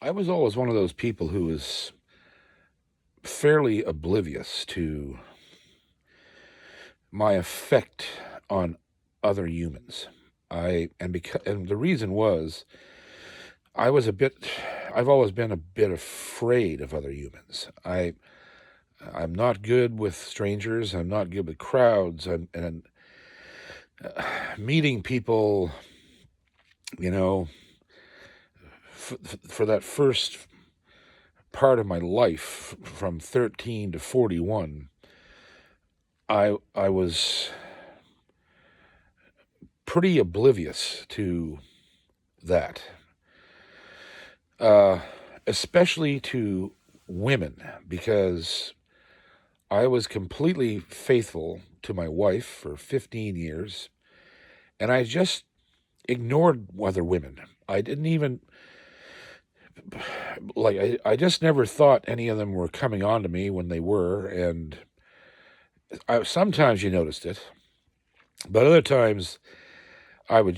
I was always one of those people who was fairly oblivious to my effect on other humans. And the reason was I was a bit I've always been a bit afraid of other humans. I'm not good with strangers. I'm not good with crowds. And meeting people, you know, for that first part of my life from 13 to 41, I was pretty oblivious to that, especially to women, because I was completely faithful to my wife for 15 years, and I just ignored other women. I didn't even, I just never thought any of them were coming on to me when they were, and sometimes you noticed it, but other times it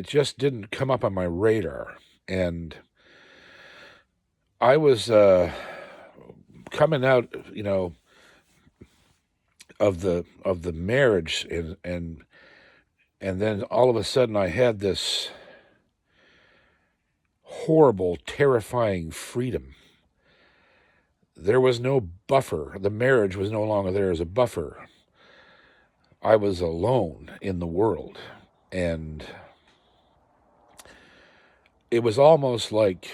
just didn't come up on my radar. And I was coming out, of the marriage, and then all of a sudden I had this horrible, terrifying freedom. There was no buffer. The marriage was no longer there as a buffer. I was alone in the world, and it was almost like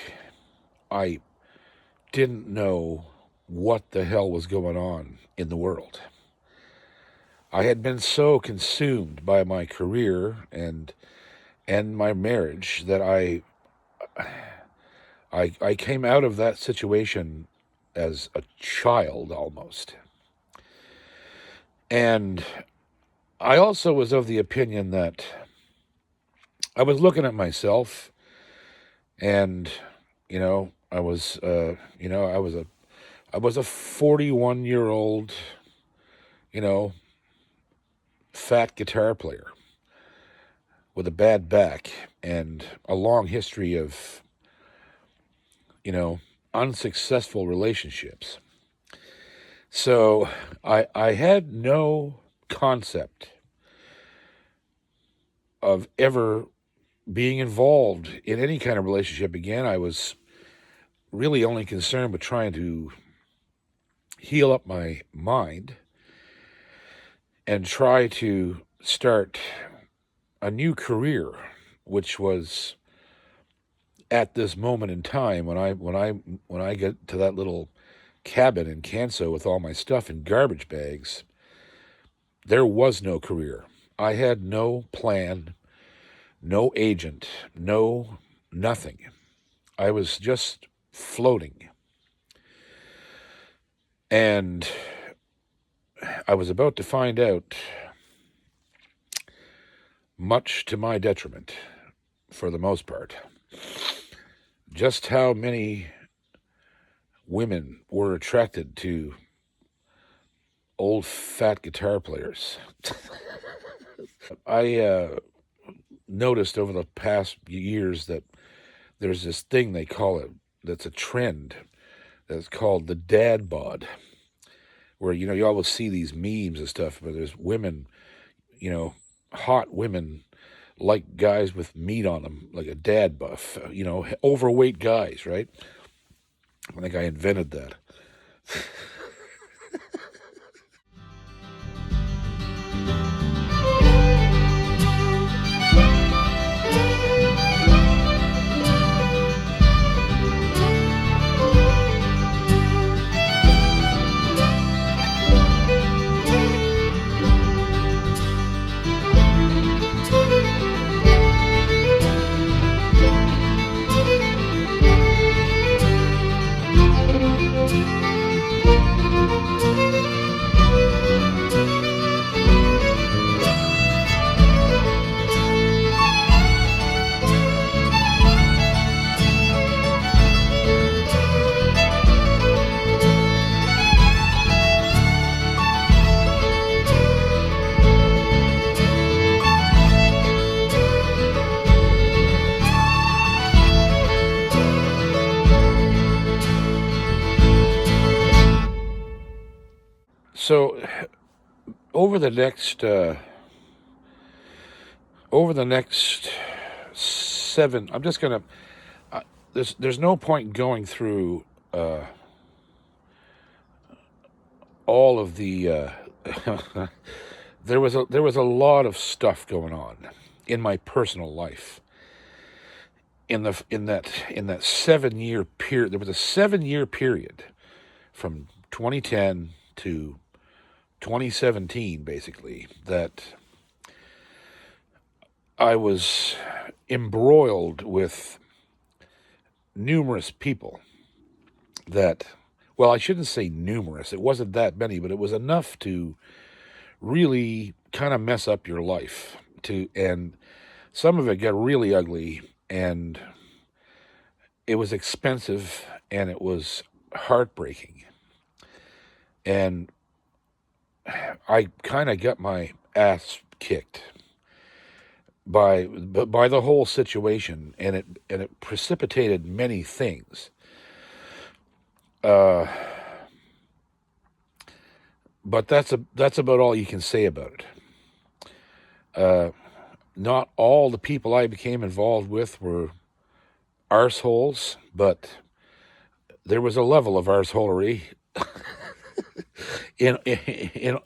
I didn't know what the hell was going on in the world. I had been so consumed by my career and my marriage that I came out of that situation as a child almost. And I also was of the opinion that I was looking at myself, and I was I was a 41-year-old, fat guitar player with a bad back and a long history of unsuccessful relationships. So I had no concept of ever being involved in any kind of relationship again. I was really only concerned with trying to heal up my mind and try to start a new career, which was at this moment in time when I get to that little cabin in Canso with all my stuff in garbage bags, there was no career. I had no plan, no agent, no nothing. I was just floating. And I was about to find out, much to my detriment, for the most part, just how many women were attracted to old fat guitar players. I noticed over the past years that there's this thing they call it, that's a trend, that's called the dad bod, where, you always see these memes and stuff, but there's women, hot women, like guys with meat on them, like a dad buff, overweight guys, right? I think I invented that. So over the next over the next 7, I'm just gonna. There's no point going through all of the. There was a lot of stuff going on in my personal life in that 7 year period. There was a 7 year period from 2010 to 2017, basically, that I was embroiled with numerous people that, well, I shouldn't say numerous. It wasn't that many, but it was enough to really kind of mess up your life. And some of it got really ugly, and it was expensive, and it was heartbreaking. And I kind of got my ass kicked by the whole situation, and it precipitated many things. Uh, but that's about all you can say about it. Not all the people I became involved with were arseholes, but there was a level of arseholery in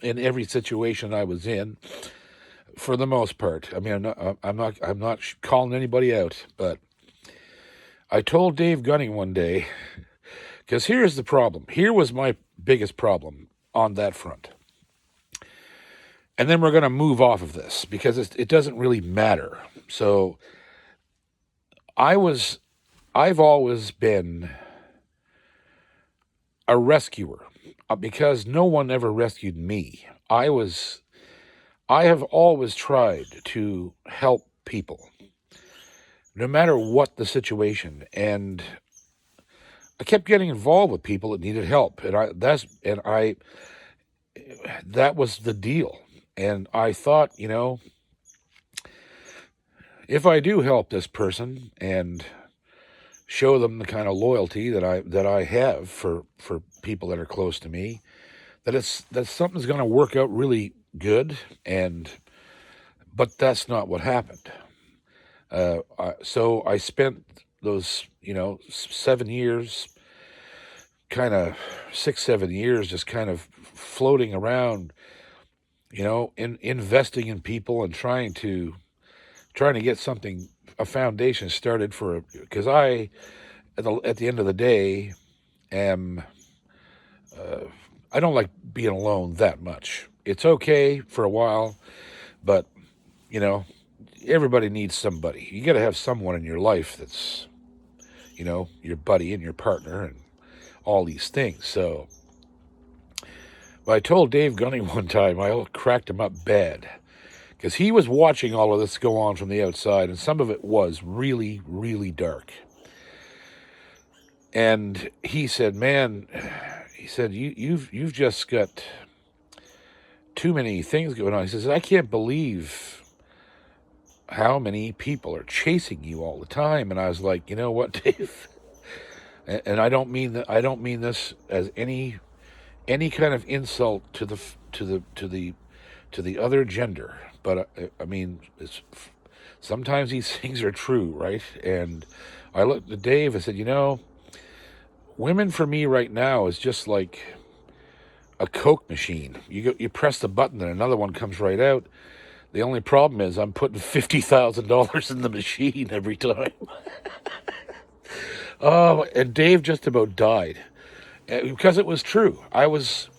every situation I was in, for the most part. I mean, I'm not calling anybody out, but I told Dave Gunning one day, because here's the problem. Here was my biggest problem on that front. And then we're going to move off of this because it doesn't really matter. So I've always been a rescuer because no one ever rescued me. I have always tried to help people, no matter what the situation. And I kept getting involved with people that needed help, and that was the deal. And I thought, if I do help this person and show them the kind of loyalty that I have for people that are close to me, that something's going to work out really good. But that's not what happened. So I spent those 7 years, kind of 6-7 years, just kind of floating around, investing in people and trying to get a foundation started because I, at the end of the day, am, I don't like being alone that much. It's okay for a while, but, everybody needs somebody. You got to have someone in your life that's, your buddy and your partner and all these things. So, I told Dave Gunning one time, I cracked him up bad, because he was watching all of this go on from the outside, and some of it was really, really dark. And he said, "Man," he said, you've just got too many things going on. He says, "I can't believe how many people are chasing you all the time." And I was like, "You know what, Dave?" And I don't mean that. I don't mean this as any kind of insult to the other gender, but I mean, sometimes these things are true, right? And I looked at Dave. I said, women for me right now is just like a Coke machine. You press the button and another one comes right out. The only problem is I'm putting $50,000 in the machine every time. Oh, and Dave just about died because it was true. I was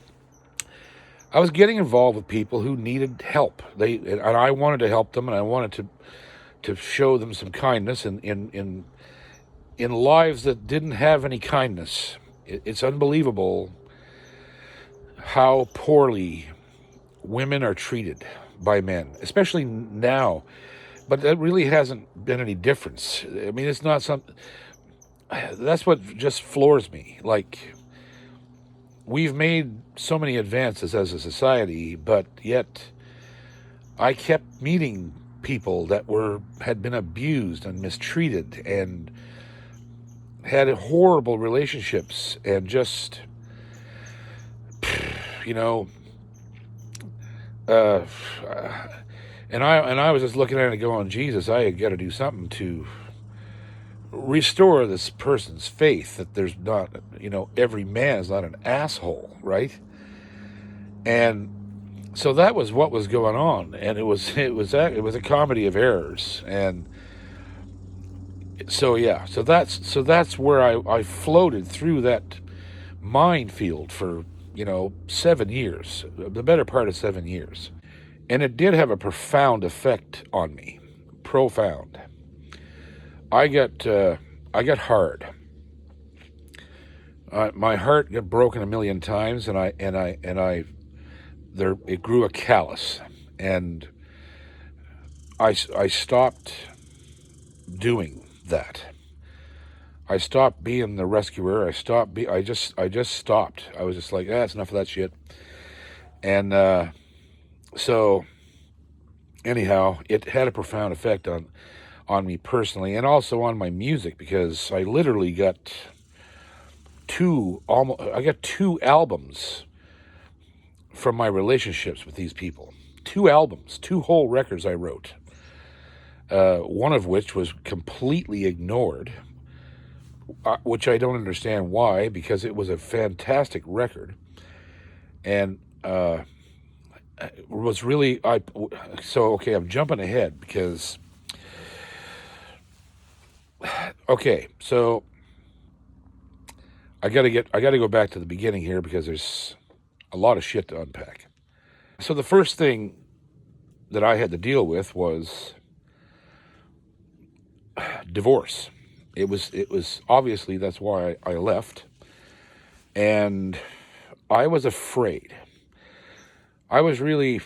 getting involved with people who needed help. And I wanted to help them, and I wanted to show them some kindness in lives that didn't have any kindness. It's unbelievable how poorly women are treated by men, especially now. But that really hasn't been any difference. I mean, it's not something. That's what just floors me. Like, we've made so many advances as a society, but yet I kept meeting people that had been abused and mistreated and had horrible relationships, and just, uh, and I was just looking at it going, Jesus, I got to do something to restore this person's faith that there's not, every man is not an asshole, right? And so that was what was going on, and it was a comedy of errors, and so yeah, so that's where I floated through that minefield for 7 years, the better part of 7 years, and it did have a profound effect on me, profound. I got I got hard. My heart got broken a million times, and I there it grew a callus, and I stopped doing that. I stopped being the rescuer. I just stopped. I was just like, that's enough of that shit. And so anyhow, it had a profound effect on me personally, and also on my music, because I literally got two albums from my relationships with these people. Two albums, two whole records I wrote. One of which was completely ignored, which I don't understand why, because it was a fantastic record, and was really So okay, I'm jumping ahead because okay, so I gotta go back to the beginning here because there's a lot of shit to unpack. So the first thing that I had to deal with was divorce. It was obviously that's why I left, and I was afraid. I was really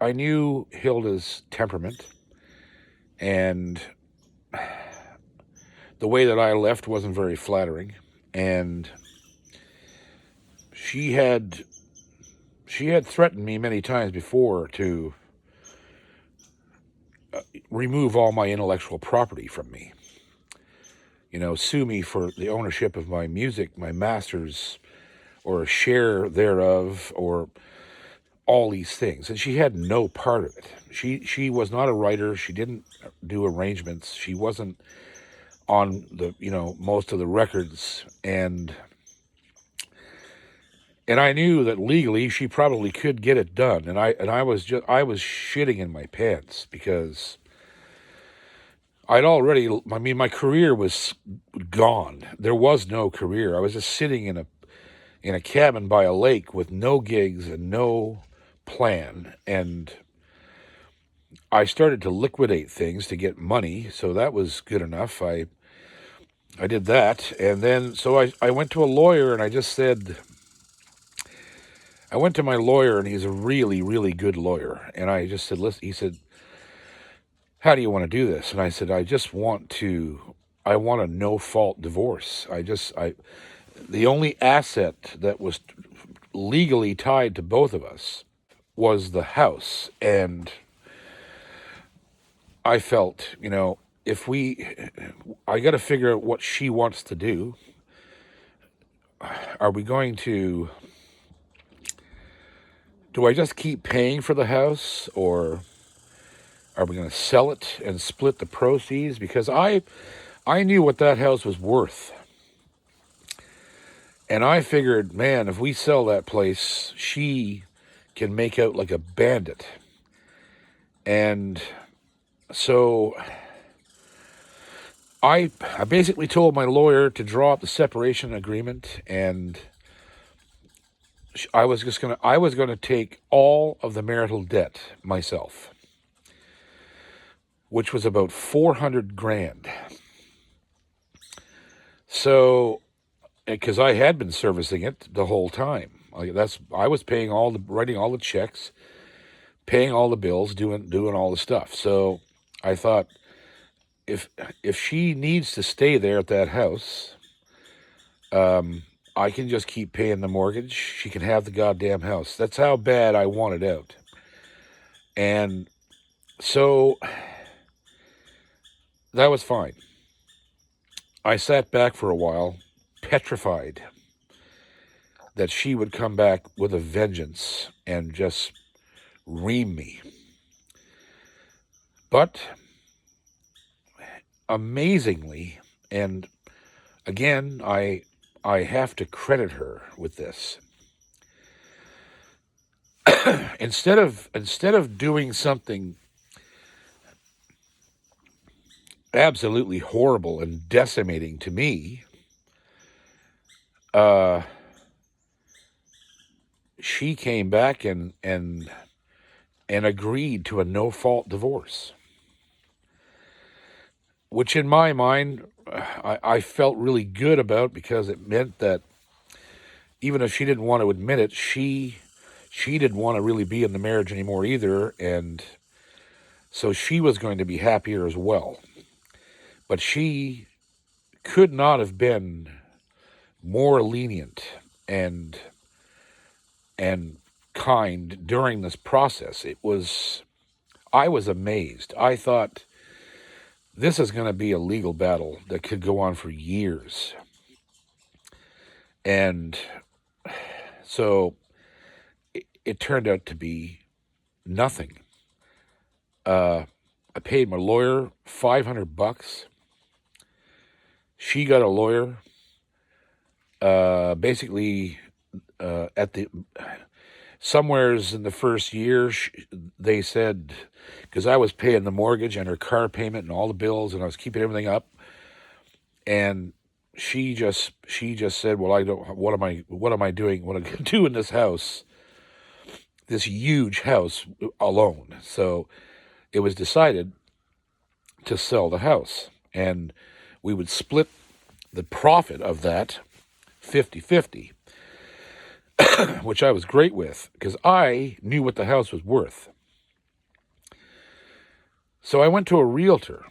I knew Hilda's temperament, and the way that I left wasn't very flattering, and she had she had threatened me many times before to remove all my intellectual property from me. Sue me for the ownership of my music, my masters, or a share thereof, or all these things. And she had no part of it. She was not a writer. She didn't do arrangements. She wasn't on the most of the records, and I knew that legally she probably could get it done. And I was shitting in my pants because my career was gone. There was no career. I was just sitting in a cabin by a lake with no gigs and no plan. And I started to liquidate things to get money, so that was good enough. I did that, and then so I went to a lawyer, and I went to my lawyer, and he's a really, really good lawyer. And I just said, listen, he said, how do you want to do this? And I said, I want a no-fault divorce. The only asset that was legally tied to both of us was the house. And I felt, I got to figure out what she wants to do. Are we going to, do I just keep paying for the house, or are we going to sell it and split the proceeds? Because I knew what that house was worth. And I figured, man, if we sell that place, she can make out like a bandit. And so I basically told my lawyer to draw up the separation agreement, and I was going to take all of the marital debt myself, which was about 400 grand. So, because I had been servicing it the whole time, I was writing all the checks, paying all the bills, doing all the stuff. So I thought, if she needs to stay there at that house, I can just keep paying the mortgage. She can have the goddamn house. That's how bad I wanted out. And so that was fine. I sat back for a while, petrified that she would come back with a vengeance and just ream me. But amazingly, and again, I have to credit her with this. instead of doing something absolutely horrible and decimating to me, she came back and agreed to a no-fault divorce, which in my mind I felt really good about, because it meant that even if she didn't want to admit it, she didn't want to really be in the marriage anymore either, and so she was going to be happier as well. But she could not have been more lenient and kind during this process. I was amazed. I thought this is going to be a legal battle that could go on for years. And so it turned out to be nothing. I paid my lawyer $500. She got a lawyer. Basically, at the somewheres in the first year, they said, because I was paying the mortgage and her car payment and all the bills, and I was keeping everything up, and she just said, well, I don't. What am I doing? What am I going to do in this house? This huge house alone. So it was decided to sell the house, and we would split the profit of that 50-50, which I was great with because I knew what the house was worth. So I went to a realtor,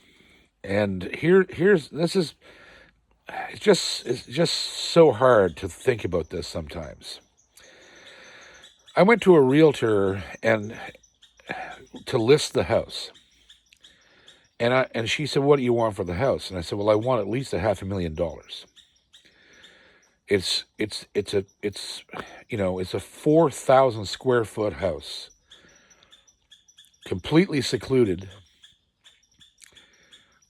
and it's just so hard to think about this sometimes. I went to a realtor and to list the house. And she said, what do you want for the house? And I said, well, I want at least $500,000. It's a 4,000 square foot house, completely secluded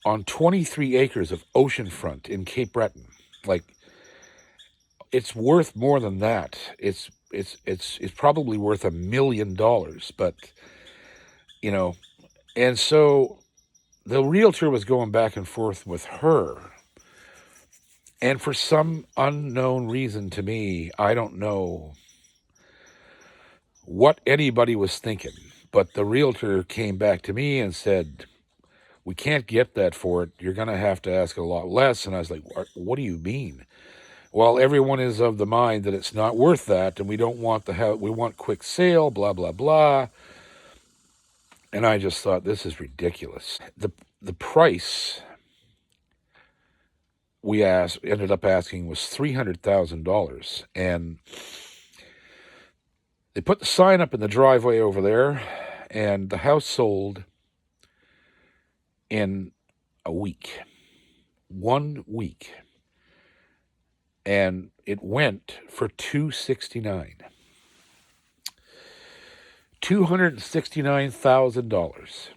on 23 acres of oceanfront in Cape Breton. Like, it's worth more than that. It's probably worth $1 million, but and so the realtor was going back and forth with her. And for some unknown reason to me, I don't know what anybody was thinking, but the realtor came back to me and said, we can't get that for it. You're going to have to ask a lot less. And I was like, what do you mean? Well, everyone is of the mind that it's not worth that, and we don't want the house. We want quick sale, blah, blah, blah. And I just thought, this is ridiculous. The price we ended up asking was $300,000, and they put the sign up in the driveway over there, and the house sold in a week, 1 week, and it went for $269,000.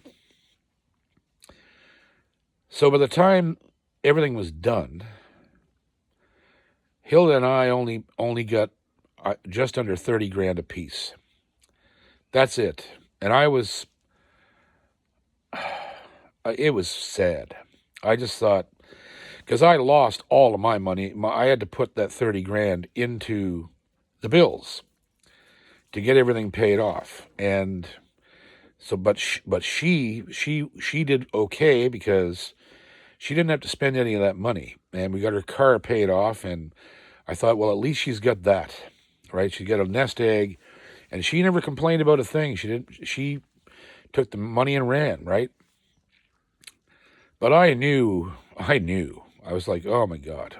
So by the time everything was done, Hilda and I only got just under 30 grand a piece. That's it. And it was sad. I just thought, because I lost all of my money, I had to put that 30 grand into the bills to get everything paid off. And so, but she did okay because she didn't have to spend any of that money, and we got her car paid off. And I thought, well, at least she's got that, right? She got a nest egg, and she never complained about a thing. She took the money and ran, right? But I knew. I was like, oh my God,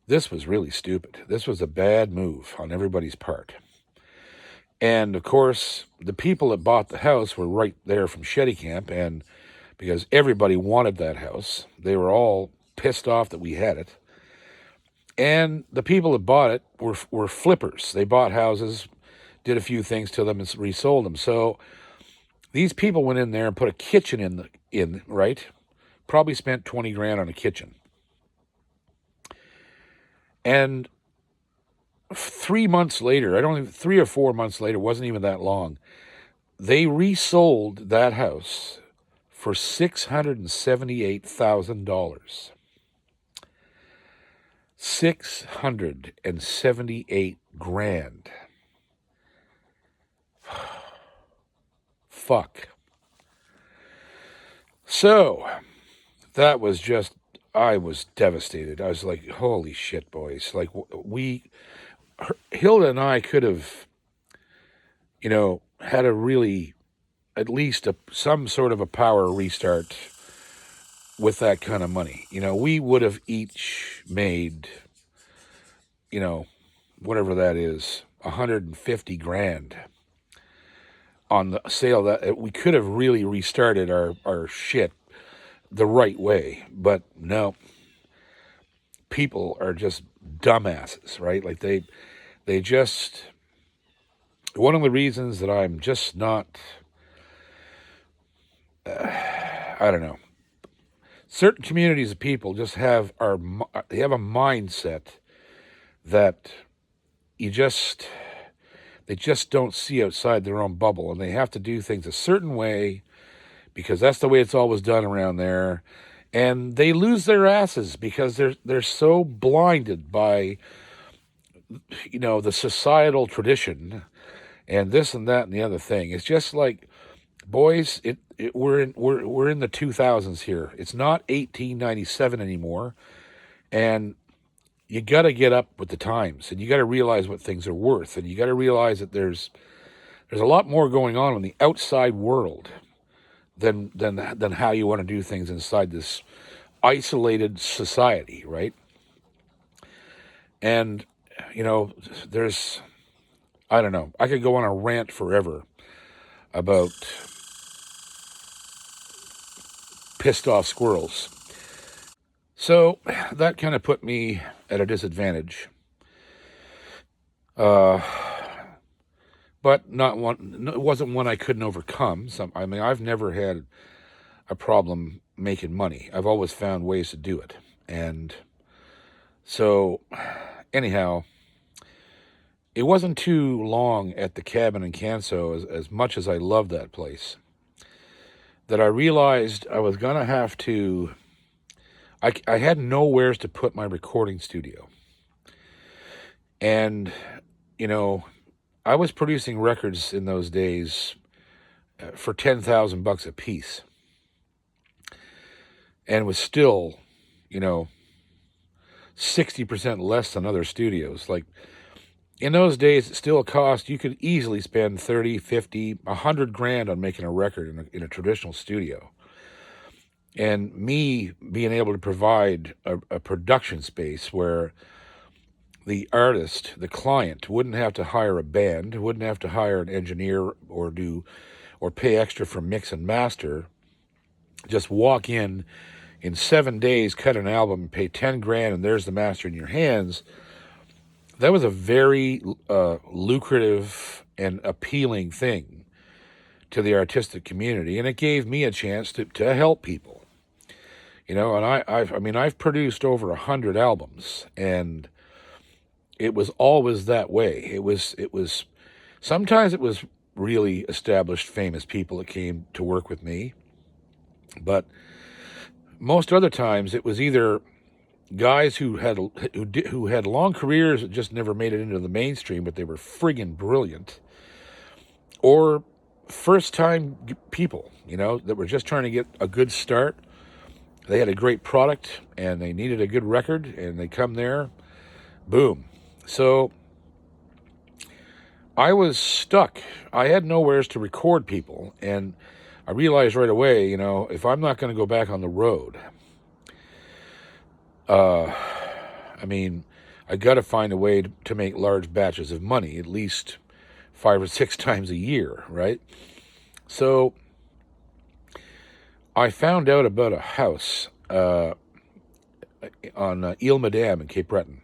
this was really stupid. This was a bad move on everybody's part. And of course, the people that bought the house were right there from Shetty Camp, and because everybody wanted that house, they were all pissed off that we had it. And the people that bought it were flippers. They bought houses did a few things to them and resold them. So these people went in there and put a kitchen in, right? Probably spent 20 grand on a kitchen. And 3 months later, 3 or 4 months later, wasn't even that long, they resold that house for $678,000. 678 grand. Fuck. So that was just, I was devastated. I was like, holy shit, boys. Like, Hilda and I could have, had a really, at least some sort of a power restart with that kind of money. We would have each made, whatever that is, 150 grand on the sale. That we could have really restarted our shit the right way. But no, people are just dumbasses, right? Like they just, one of the reasons that I'm just not, I don't know, certain communities of people just have a mindset that they just don't see outside their own bubble, and they have to do things a certain way because that's the way it's always done around there, and they lose their asses because they're so blinded by the societal tradition and this and that and the other thing. It's just like, boys, we're in the 2000s here. It's not 1897 anymore, and you got to get up with the times, and you got to realize what things are worth, and you got to realize that there's a lot more going on in the outside world than how you want to do things inside this isolated society, right? And there's, I don't know, I could go on a rant forever about pissed off squirrels. So that kind of put me at a disadvantage. But not one. It wasn't one I couldn't overcome. I've never had a problem making money. I've always found ways to do it. And so, anyhow, it wasn't too long at the cabin in Canso, as much as I loved that place, that I realized I was going to have to, I had nowhere to put my recording studio. And, I was producing records in those days for $10,000 a piece. And was still, 60% less than other studios. Like, in those days, it still cost, you could easily spend 30, 50, 100 grand on making a record in a traditional studio. And me being able to provide a production space where the artist, the client, wouldn't have to hire a band, wouldn't have to hire an engineer or pay extra for mix and master, just walk in 7 days, cut an album, pay 10 grand, and there's the master in your hands. That was a very lucrative and appealing thing to the artistic community, and it gave me a chance to help people. And I've produced over 100 albums, and it was always that way. It was sometimes it was really established, famous people that came to work with me, but most other times it was either guys who had long careers that just never made it into the mainstream, but they were friggin' brilliant, or first-time people, that were just trying to get a good start. They had a great product, and they needed a good record, and they come there, boom. So I was stuck. I had nowhere to record people, and I realized right away, if I'm not going to go back on the road, I got to find a way to make large batches of money, at least 5 or 6 times a year, right? So I found out about a house on Ile Madame in Cape Breton,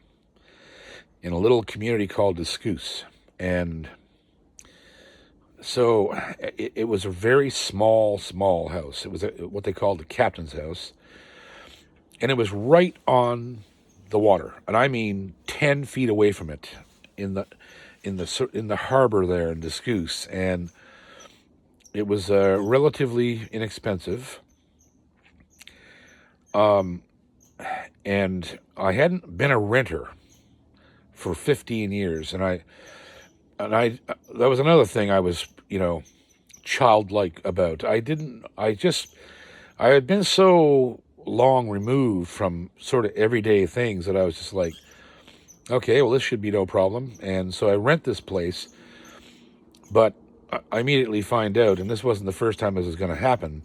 in a little community called Discus. And So it was a very small house. It was what they called the captain's house, and it was right on the water, and I mean 10 feet away from it, in the harbor there in Discouse, and it was relatively inexpensive. And I hadn't been a renter for 15 years, and I that was another thing I was, childlike about. I had been so long removed from sort of everyday things that I was just like, okay, well, this should be no problem. And so I rent this place, but I immediately find out, and this wasn't the first time this was going to happen,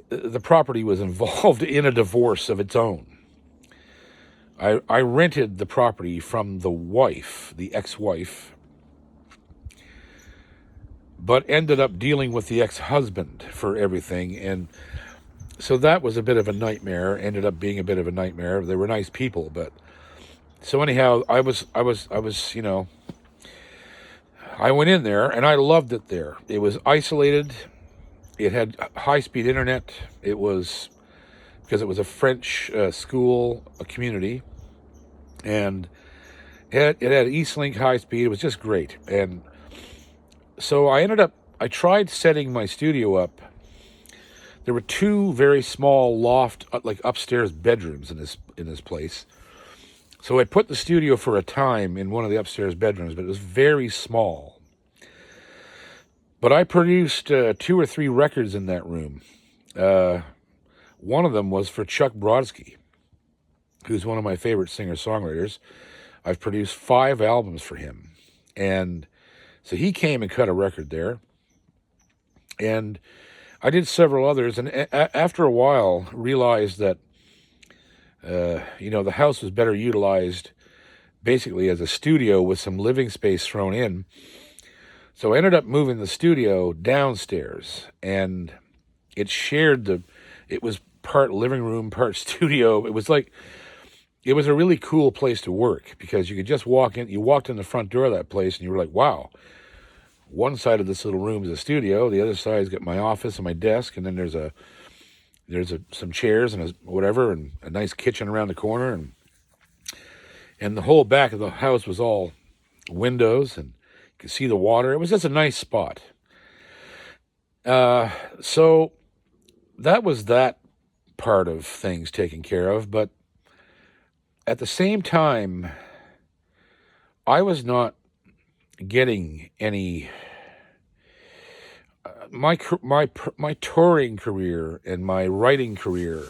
the property was involved in a divorce of its own. I rented the property from the wife, the ex-wife, but ended up dealing with the ex-husband for everything. And so that was a bit of a nightmare, ended up being a bit of a nightmare. They were nice people, but so anyhow, I went in there and I loved it there. It was isolated. It had high-speed internet. It was, because it was a French school, a community, and it had Eastlink high speed. It was just great. And so I tried setting my studio up. There were two very small loft, like upstairs bedrooms in this place. So I put the studio for a time in one of the upstairs bedrooms, but it was very small. But I produced 2 or 3 records in that room. One of them was for Chuck Brodsky, who's one of my favorite singer-songwriters. I've produced 5 albums for him. And so he came and cut a record there. And I did several others. And after a while, realized that, the house was better utilized basically as a studio with some living space thrown in. So I ended up moving the studio downstairs. And it was part living room, part studio. It was a really cool place to work, because you could just walk in. You walked in the front door of that place and you were like, wow, one side of this little room is a studio. The other side's got my office and my desk. And then there's some chairs and whatever, and a nice kitchen around the corner. And the whole back of the house was all windows, and you could see the water. It was just a nice spot. So that was that part of things taken care of. But at the same time, I was not getting any. My touring career and my writing career.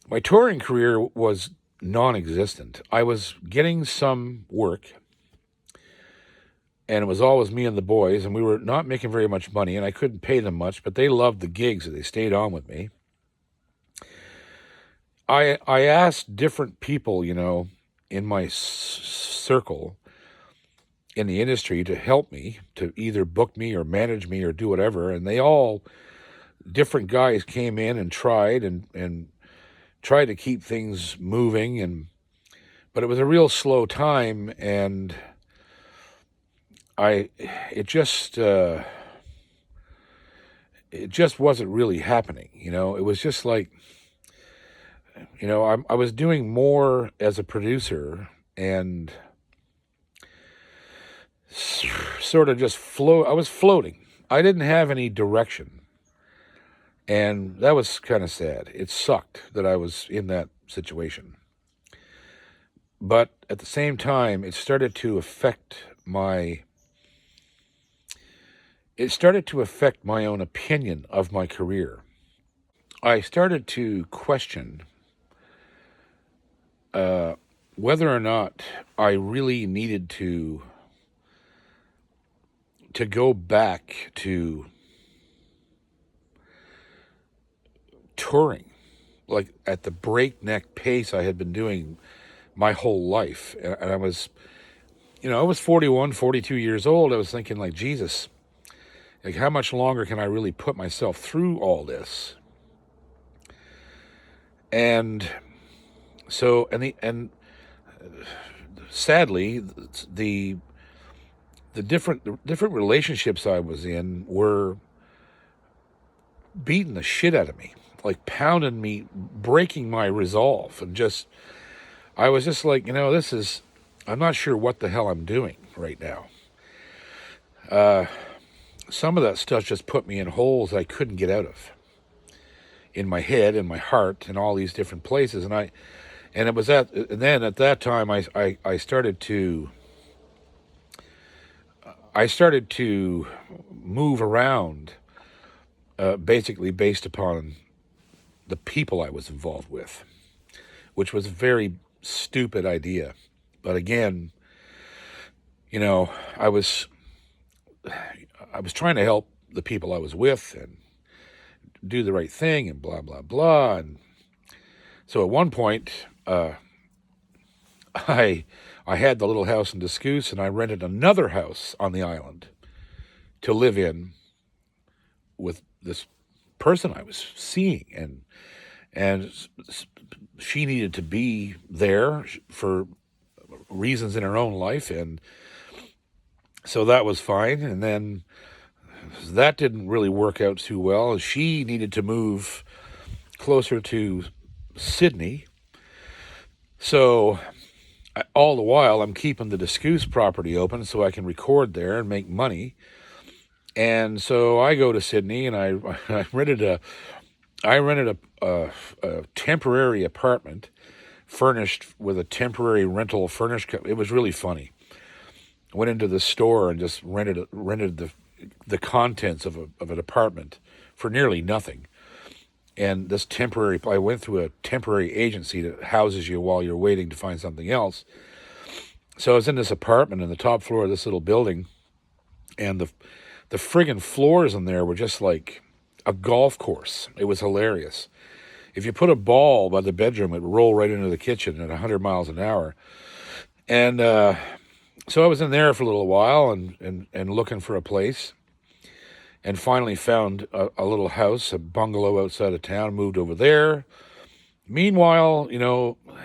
My touring career was non-existent. I was getting some work, and it was always me and the boys, and we were not making very much money, and I couldn't pay them much, but they loved the gigs, so they stayed on with me. I asked different people, in my circle in the industry to help me, to either book me or manage me or do whatever, and different guys came in and tried and tried to keep things moving, but it was a real slow time, and it just wasn't really happening. It was just like, I was doing more as a producer and sort of just I was floating. I didn't have any direction. And that was kind of sad. It sucked that I was in that situation. But at the same time, it started to affect my own opinion of my career. I started to question whether or not I really needed to go back to touring, like at the breakneck pace I had been doing my whole life. And I was 41, 42 years old. I was thinking, like, Jesus, like, how much longer can I really put myself through all this? And so, and sadly, the the different relationships I was in were beating the shit out of me, like pounding me, breaking my resolve, and just I was just like, I'm not sure what the hell I'm doing right now. Some of that stuff just put me in holes I couldn't get out of, in my head, in my heart, in all these different places, and then at that time I started to move around, basically based upon the people I was involved with, which was a very stupid idea. But again, you know, I was I was trying to help the people I was with and do the right thing and blah blah blah. And so at one point, I I had the little house in Discoos, and I rented another house on the island to live in with this person I was seeing, and she needed to be there for reasons in her own life, and so that was fine. And then that didn't really work out too well. She needed to move closer to Sydney, so all the while I'm keeping the Discoos property open so I can record there and make money. And so I go to Sydney, and I rented a temporary apartment furnished with a temporary rental furnished. It was really funny. I went into the store and just rented the contents of an apartment for nearly nothing. And I went through a temporary agency that houses you while you're waiting to find something else. So I was in this apartment in the top floor of this little building, and the friggin' floors in there were just like a golf course. It was hilarious. If you put a ball by the bedroom, it would roll right into the kitchen at 100 miles an hour. And so I was in there for a little while and looking for a place, and finally found a little house, a bungalow outside of town, moved over there. Meanwhile,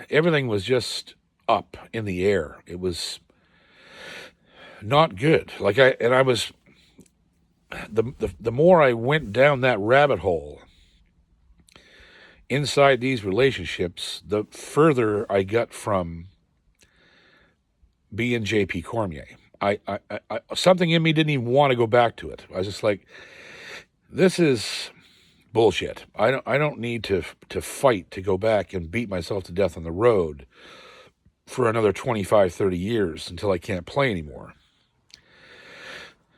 everything was just up in the air. It was not good. The more I went down that rabbit hole inside these relationships, the further I got from being J.P. Cormier. I something in me didn't even want to go back to it. I was just like, this is bullshit. I don't need to fight to go back and beat myself to death on the road for another 25, 30 years until I can't play anymore.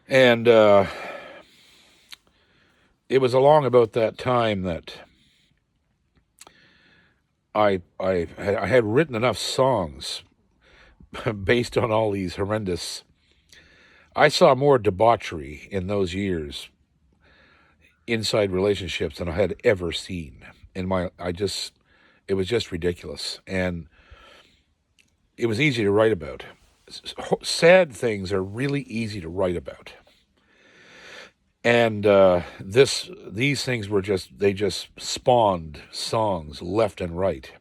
And it was along about that time that I had written enough songs based on all these horrendous. I saw more debauchery in those years inside relationships than I had ever seen in it was just ridiculous, and it was easy to write about. Sad things are really easy to write about, and these things they just spawned songs left and right.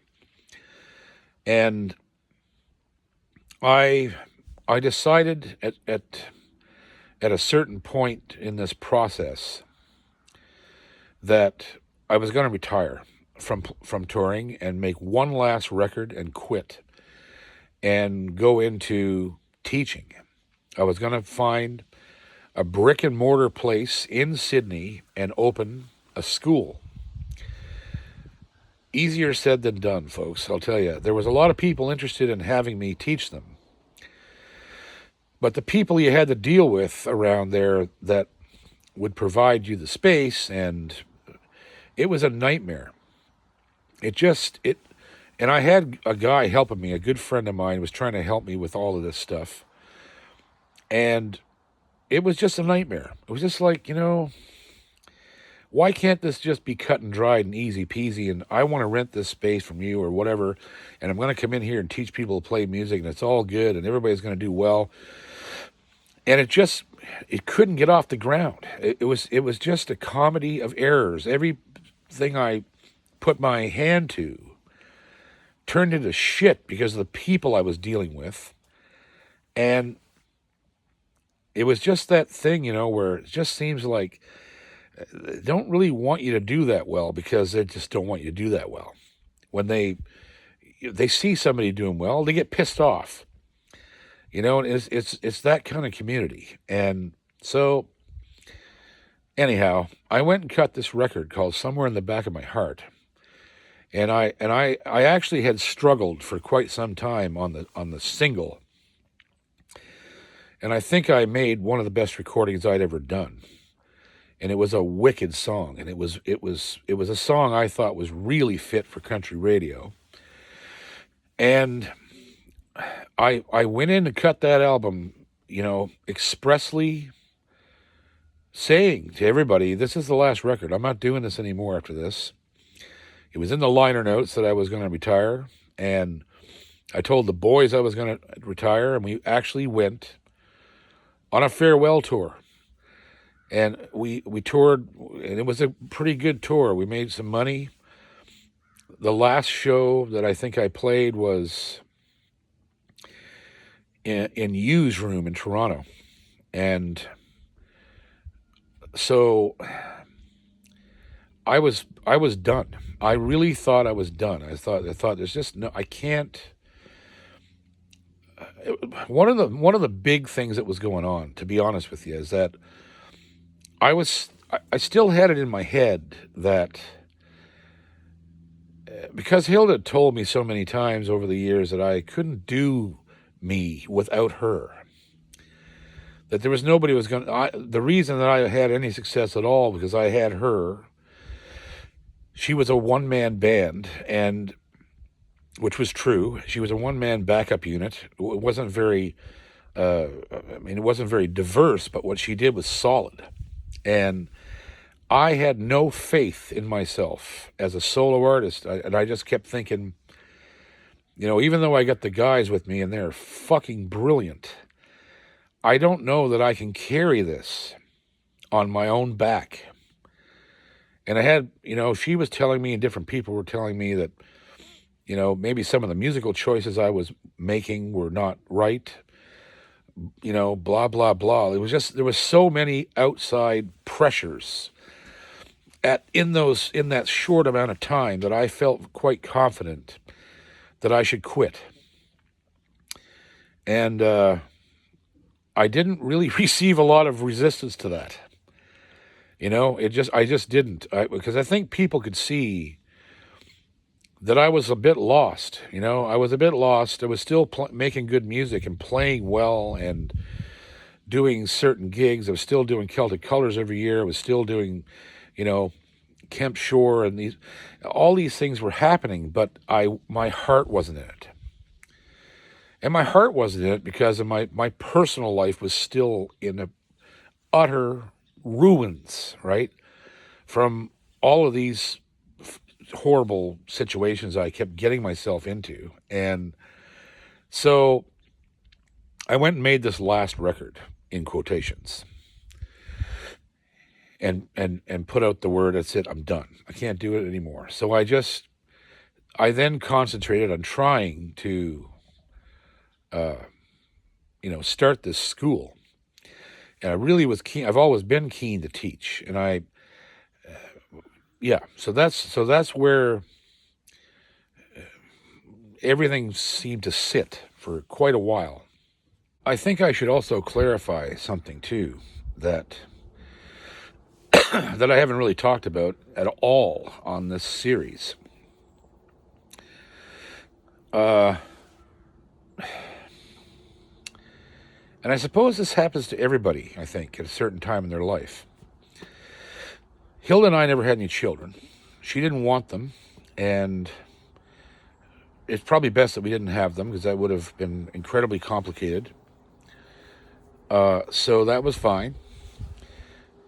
And I decided at a certain point in this process that I was going to retire from touring and make one last record and quit and go into teaching. I was going to find a brick and mortar place in Sydney and open a school. Easier said than done, folks, I'll tell you. There was a lot of people interested in having me teach them. But the people you had to deal with around there that would provide you the space, and it was a nightmare. And I had a guy helping me, a good friend of mine was trying to help me with all of this stuff. And it was just a nightmare. It was just like, why can't this just be cut and dried and easy peasy, and I want to rent this space from you or whatever, and I'm going to come in here and teach people to play music, and it's all good, and everybody's going to do well. And it couldn't get off the ground. It was just a comedy of errors. Everything I put my hand to turned into shit because of the people I was dealing with. And it was just that thing, where it just seems like they don't really want you to do that well because they just don't want you to do that well. When they see somebody doing well, they get pissed off. And it's that kind of community. And so anyhow, I went and cut this record called Somewhere in the Back of My Heart. And I actually had struggled for quite some time on the single. And I think I made one of the best recordings I'd ever done. And it was a wicked song, and it was a song I thought was really fit for country radio. And I went in to cut that album, expressly saying to everybody, this is the last record. I'm not doing this anymore after this. It was in the liner notes that I was going to retire, and I told the boys I was going to retire, and we actually went on a farewell tour. And we toured, and it was a pretty good tour. We made some money. The last show that I think I played was in U's room in Toronto. And so I was done. I really thought I was done. I thought there's just no, I can't. One of the big things that was going on, to be honest with you, is that I still had it in my head that because Hilda told me so many times over the years that I couldn't do me without her, that there was nobody who was going to, the reason that I had any success at all, because I had her. She was a one-man band, and which was true. She was a one-man backup unit. It wasn't very, it wasn't very diverse, but what she did was solid. And I had no faith in myself as a solo artist. And I just kept thinking, even though I got the guys with me and they're fucking brilliant, I don't know that I can carry this on my own back. And I had, she was telling me, and different people were telling me that, maybe some of the musical choices I was making were not right. Blah, blah, blah. It was just, there was so many outside pressures in that short amount of time that I felt quite confident that I should quit. And I didn't really receive a lot of resistance to that. I just didn't. Because I think people could see that I was a bit lost. I was a bit lost. I was still making good music and playing well and doing certain gigs. I was still doing Celtic Colors every year. I was still doing, Kemp Shore, and all these things were happening, but my heart wasn't in it. And my heart wasn't in it because of my personal life was still in a utter ruins, right? From all of these horrible situations I kept getting myself into. And so I went and made this last record, in quotations, and put out the word, that's it, I'm done. I can't do it anymore. So I then concentrated on trying to, start this school. And I really was keen. I've always been keen to teach. And so that's where everything seemed to sit for quite a while. I think I should also clarify something too, that that I haven't really talked about at all on this series. And I suppose this happens to everybody, I think, at a certain time in their life. Hilda and I never had any children. She didn't want them, and it's probably best that we didn't have them because that would have been incredibly complicated. So that was fine.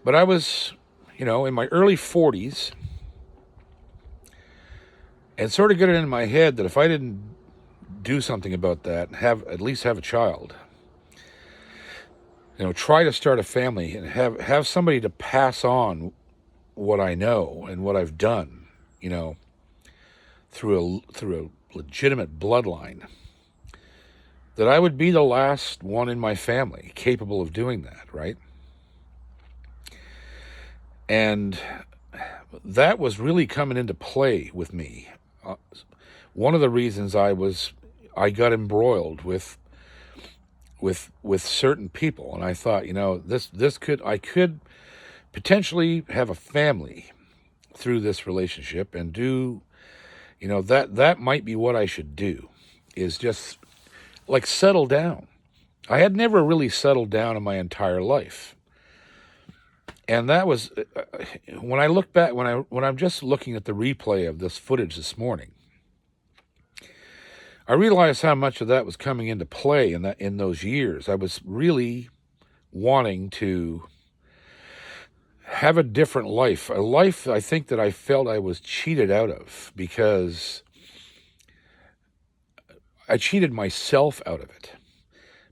But I was, in my early 40s, and sort of got it in my head that if I didn't do something about that, at least have a child, try to start a family and have somebody to pass on what I know and what I've done, through a legitimate bloodline, that I would be the last one in my family capable of doing that, right? And that was really coming into play with me. One of the reasons I got embroiled with certain people, and I thought, I could potentially have a family through this relationship and do, that might be what I should do, is just like settle down. I had never really settled down in my entire life. And that was when I look back, when I'm just looking at the replay of this footage this morning, I realized how much of that was coming into play in those years. I was really wanting to have a different life, a life I think that I felt I was cheated out of, because I cheated myself out of it,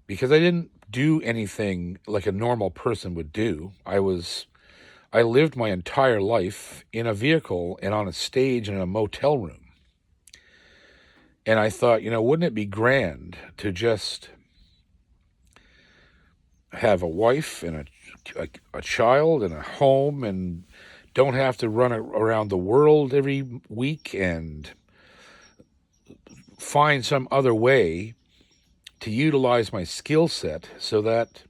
because I didn't do anything like a normal person would do. I lived my entire life in a vehicle and on a stage in a motel room. And I thought, wouldn't it be grand to just have a wife and a child and a home, and don't have to run around the world every week and find some other way to utilize my skill set so that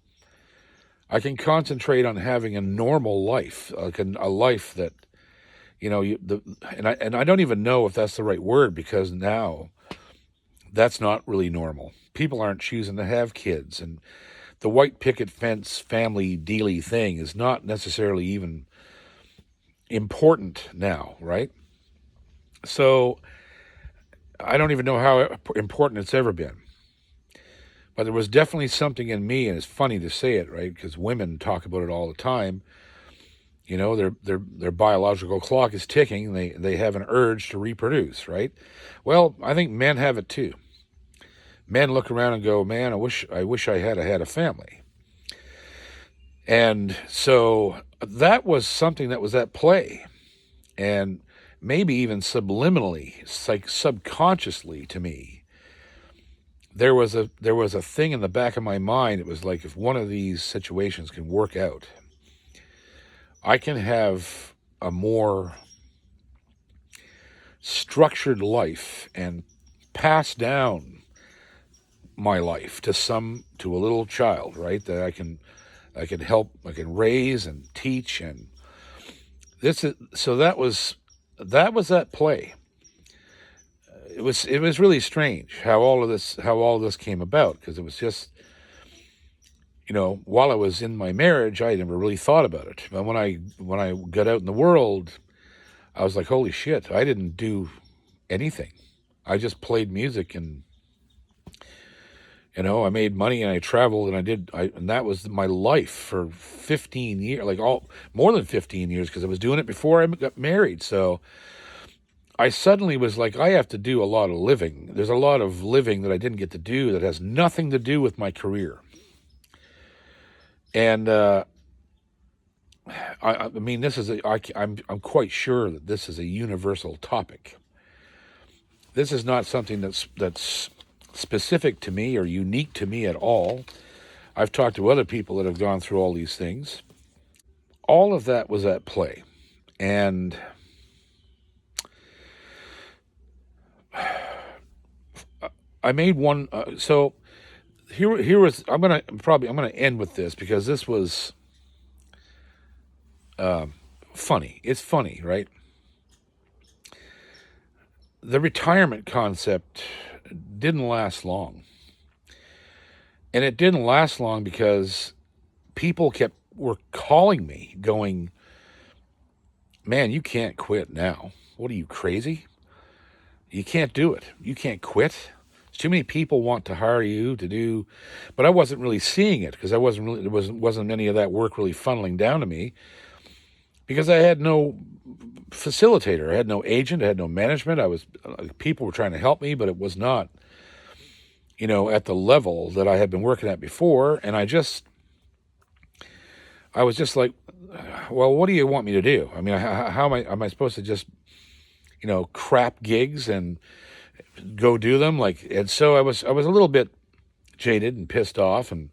I can concentrate on having a normal life, like a life that, and I don't even know if that's the right word, because now that's not really normal. People aren't choosing to have kids, and the white picket fence family dealy thing is not necessarily even important now, right? So I don't even know how important it's ever been. But there was definitely something in me, and it's funny to say it, right? Because women talk about it all the time. Their biological clock is ticking. They have an urge to reproduce, right? Well, I think men have it too. Men look around and go, man, I wish I had a family. And so that was something that was at play, and maybe even subliminally, like subconsciously to me, there was a thing in the back of my mind. It was like, if one of these situations can work out, I can have a more structured life and pass down my life to a little child, right? That I can help, I can raise and teach, and that was at play. It was really strange how all of this came about, because it was just, while I was in my marriage, I never really thought about it. But when I got out in the world, I was like, holy shit, I didn't do anything. I just played music, and I made money, and I traveled, and and that was my life for 15 years, more than 15 years, because I was doing it before I got married. So I suddenly was like, I have to do a lot of living. There's a lot of living that I didn't get to do that has nothing to do with my career. And I mean, I'm quite sure that this is a universal topic. This is not something that's specific to me or unique to me at all. I've talked to other people that have gone through all these things. All of that was at play. And I made one. So here was. I'm gonna end with this, because this was funny. It's funny, right? The retirement concept didn't last long. And it didn't last long because people were calling me going, man, you can't quit now. What are you, crazy? You can't do it. You can't quit. Too many people want to hire you to do, but I wasn't really seeing it, because there wasn't any of that work really funneling down to me, because I had no facilitator. I had no agent. I had no management. People were trying to help me, but it was not, at the level that I had been working at before. And I was just like, well, what do you want me to do? I mean, how am I supposed to just, crap gigs and go do them? And so I was a little bit jaded and pissed off, and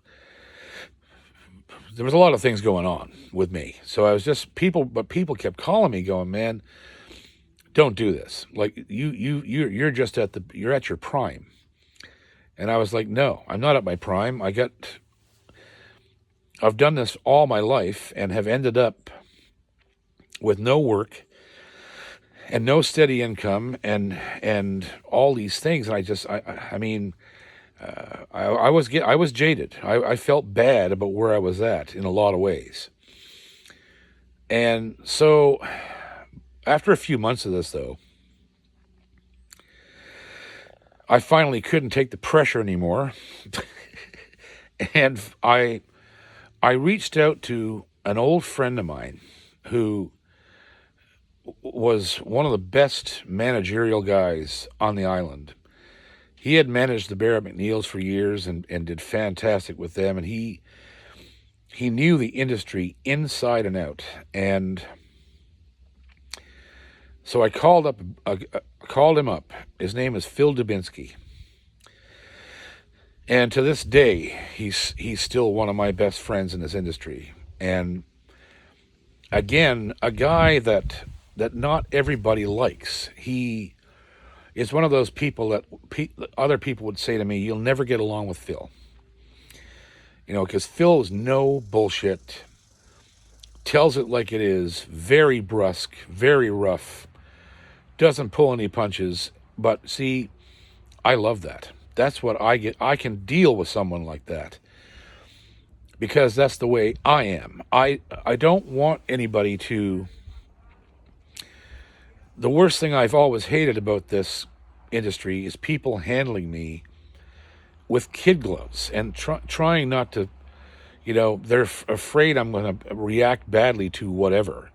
there was a lot of things going on with me. So I was just people kept calling me, going, "Man, don't do this. Like you're just you're at your prime." And I was like, "No, I'm not at my prime. I've done this all my life and have ended up with no work and no steady income and all these things." And I mean, I was jaded. I felt bad about where I was at in a lot of ways. And so after a few months of this, though, I finally couldn't take the pressure anymore. And I reached out to an old friend of mine who was one of the best managerial guys on the island. He had managed the Barrett McNeils for years and did fantastic with them, and he knew the industry inside and out. And so I called him up. His name is Phil Dubinsky. And to this day, he's still one of my best friends in this industry. And again, a guy that not everybody likes. He is one of those people that other people would say to me, "You'll never get along with Phil." You know, because Phil is no bullshit, tells it like it is, very brusque, very rough, doesn't pull any punches. But see, I love that. That's what I get. I can deal with someone like that because that's the way I am. I don't want anybody to... The worst thing I've always hated about this industry is people handling me with kid gloves and trying not to, they're afraid I'm going to react badly to whatever.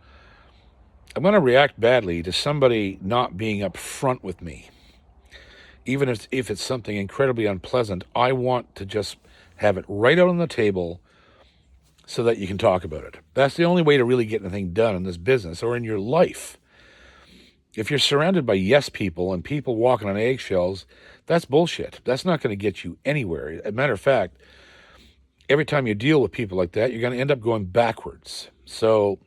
I'm going to react badly to somebody not being upfront with me. Even if it's something incredibly unpleasant, I want to just have it right out on the table so that you can talk about it. That's the only way to really get anything done in this business or in your life. If you're surrounded by yes people and people walking on eggshells, that's bullshit. That's not going to get you anywhere. As a matter of fact, every time you deal with people like that, you're going to end up going backwards. So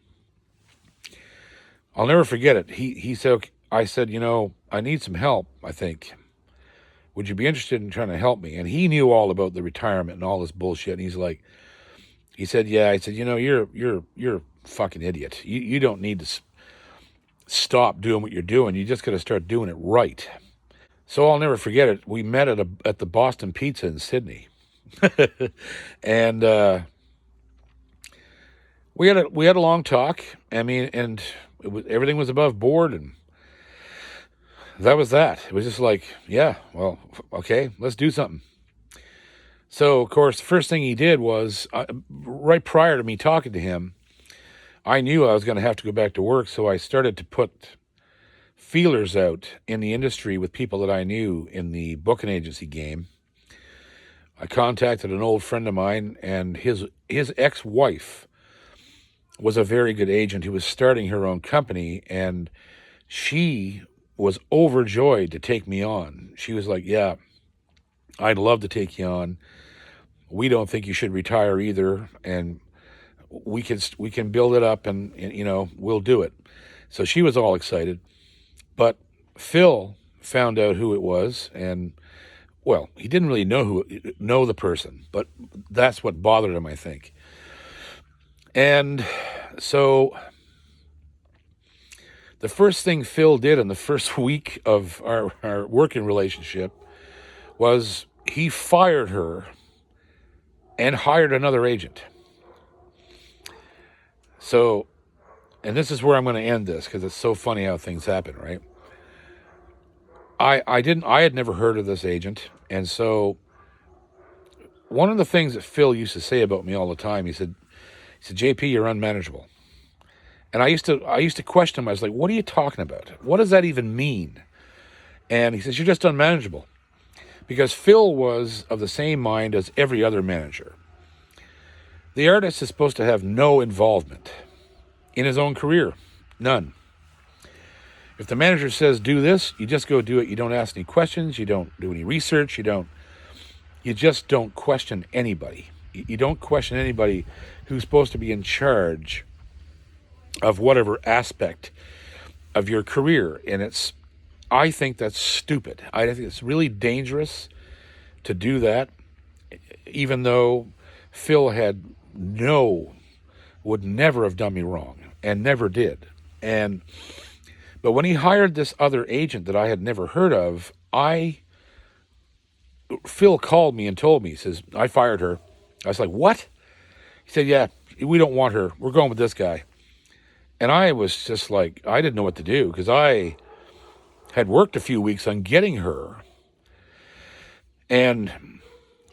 I'll never forget it. He said, I said, I need some help, I think. Would you be interested in trying to help me? And he knew all about the retirement and all this bullshit. And he said, yeah. I said, you're a fucking idiot. You don't need to stop doing what you're doing. You just got to start doing it right. So I'll never forget it. We met at the Boston Pizza in Sydney. And we had a long talk. I mean, and everything was above board, and that was that. It was just like, yeah, well, okay, let's do something. So, of course, the first thing he did was, right prior to me talking to him, I knew I was going to have to go back to work, so I started to put feelers out in the industry with people that I knew in the booking agency game. I contacted an old friend of mine, and his ex-wife was a very good agent who was starting her own company, and she was overjoyed to take me on. She was like, yeah, I'd love to take you on. We don't think you should retire either, and we can build it up, and we'll do it. So she was all excited. But Phil found out who it was, and well, he didn't really know the person, but that's what bothered him, I think. And so the first thing Phil did in the first week of our working relationship was he fired her and hired another agent. So, and this is where I'm going to end this because it's so funny how things happen, right? I had never heard of this agent, and so one of the things that Phil used to say about me all the time, he said, JP, you're unmanageable. And I used to question him. I was like, what are you talking about? What does that even mean? And he says, you're just unmanageable. Because Phil was of the same mind as every other manager. The artist is supposed to have no involvement in his own career. None. If the manager says do this, you just go do it. You don't ask any questions. You don't do any research. You don't you just don't question anybody. You don't question anybody who's supposed to be in charge of whatever aspect of your career. And I think that's stupid. I think it's really dangerous to do that, even though Phil would never have done me wrong and never did. But when he hired this other agent that I had never heard of, Phil called me and told me, he says, I fired her. I was like, what? He said, yeah, we don't want her. We're going with this guy. And I was just like, I didn't know what to do because I had worked a few weeks on getting her. And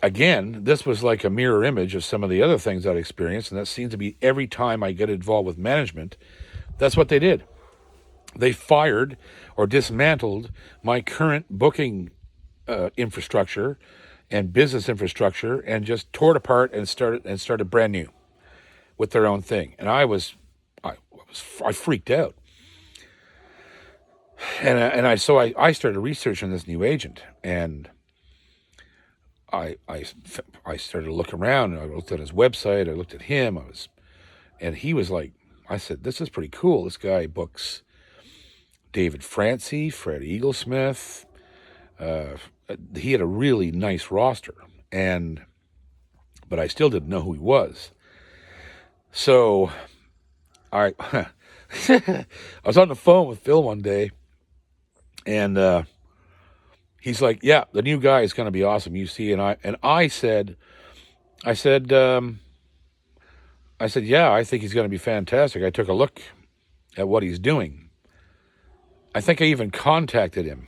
again, this was like a mirror image of some of the other things I'd experienced. And that seems to be every time I get involved with management, that's what they did. They fired or dismantled my current booking infrastructure and business infrastructure and just tore it apart and started brand new with their own thing. And I freaked out. And I started researching this new agent, and I started to look around, and I looked at his website, I looked at him, and he was like, I said, this is pretty cool. This guy books David Francie, Fred Eaglesmith. He had a really nice roster, but I still didn't know who he was. So I was on the phone with Phil one day, and he's like, yeah, the new guy is going to be awesome, you see. And I said, yeah, I think he's going to be fantastic. I took a look at what he's doing. I think I even contacted him.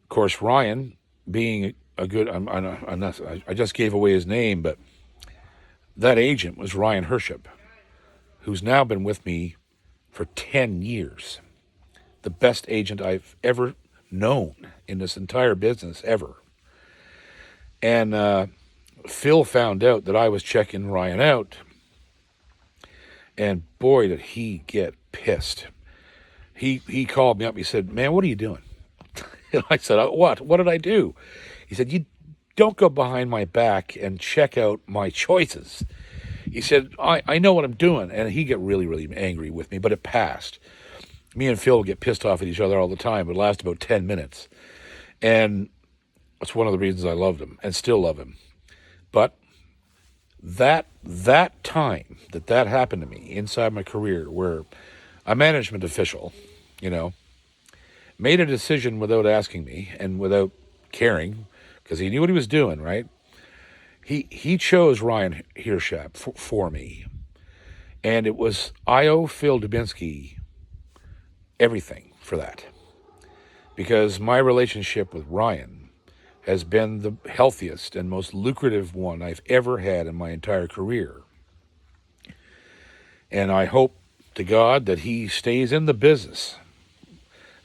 Of course, Ryan, being a good, I just gave away his name, but that agent was Ryan Hership, who's now been with me for 10 years. The best agent I've ever known in this entire business, ever. And Phil found out that I was checking Ryan out, and boy, did he get pissed. He called me up. He said, man, what are you doing? And I said, what? What did I do? He said, you don't go behind my back and check out my choices. He said, I know what I'm doing. And he got really, really angry with me, but it passed. Me and Phil would get pissed off at each other all the time. It would last about 10 minutes. And that's one of the reasons I loved him and still love him. But that time that happened to me inside my career, where a management official, made a decision without asking me and without caring, because he knew what he was doing, right? He chose Ryan Hershap for me. And I owe Phil Dubinsky everything for that. Because my relationship with Ryan has been the healthiest and most lucrative one I've ever had in my entire career. And I hope to God that he stays in the business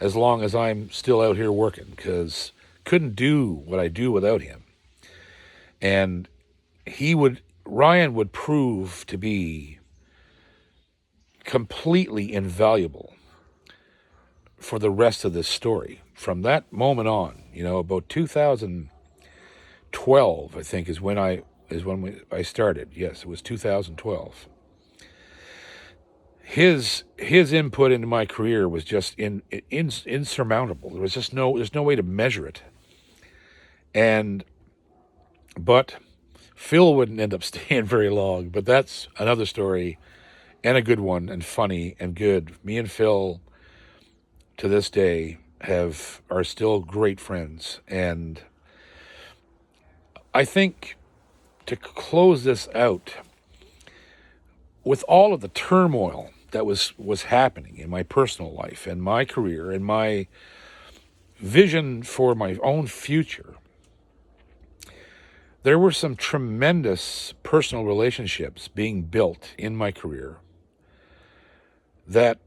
as long as I'm still out here working, because couldn't do what I do without him. And Ryan would prove to be completely invaluable for the rest of this story. From that moment on, about 2012, I think is when I started. Yes, it was 2012. His input into my career was just insurmountable. There's no way to measure it. But Phil wouldn't end up staying very long. But that's another story, and a good one, and funny and good. Me and Phil, to this day, are still great friends. And I think, to close this out, with all of the turmoil that was happening in my personal life and my career and my vision for my own future, there were some tremendous personal relationships being built in my career that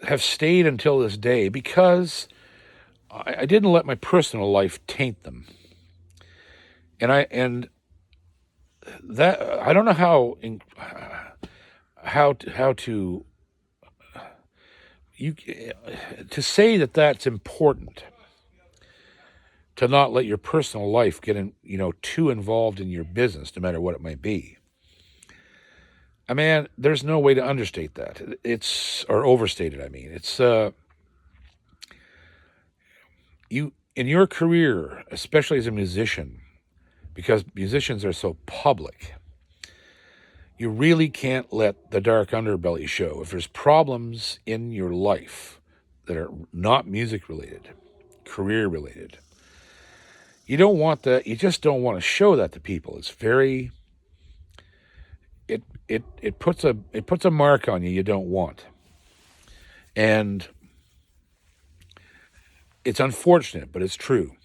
have stayed until this day, because I didn't let my personal life taint them. And I don't know how to say that that's important to not let your personal life get too involved in your business, no matter what it might be. I mean, there's no way to understate that. Or overstate it, I mean. You, in your career, especially as a musician, because musicians are so public, you really can't let the dark underbelly show. If there's problems in your life that are not music related, career related, you don't want that. You just don't want to show that to people. It's very, it puts a mark on you don't want. And it's unfortunate, but it's true.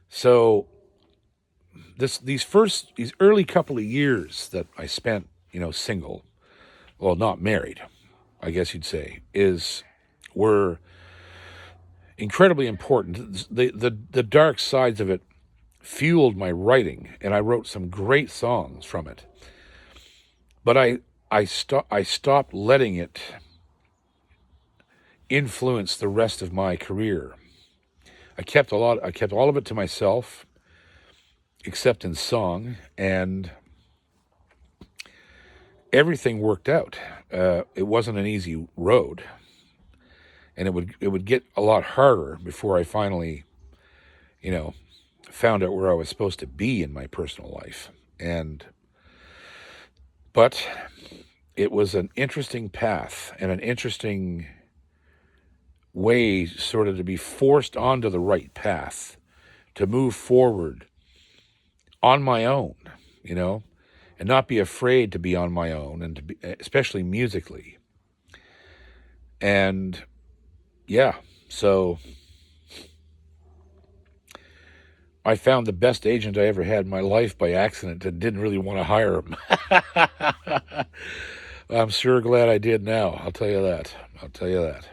So these early couple of years that I spent, single, well, not married, I guess you'd say, were incredibly important. The dark sides of it fueled my writing, and I wrote some great songs from it. But I stopped letting it influence the rest of my career. I kept all of it to myself, except in song, and everything worked out. It wasn't an easy road, and it would get a lot harder before I finally, found out where I was supposed to be in my personal life. But it was an interesting path and an interesting way sort of to be forced onto the right path, to move forward on my own, and not be afraid to be on my own, and to be, especially musically. And yeah, so I found the best agent I ever had in my life by accident and didn't really want to hire him. I'm sure glad I did now. I'll tell you that.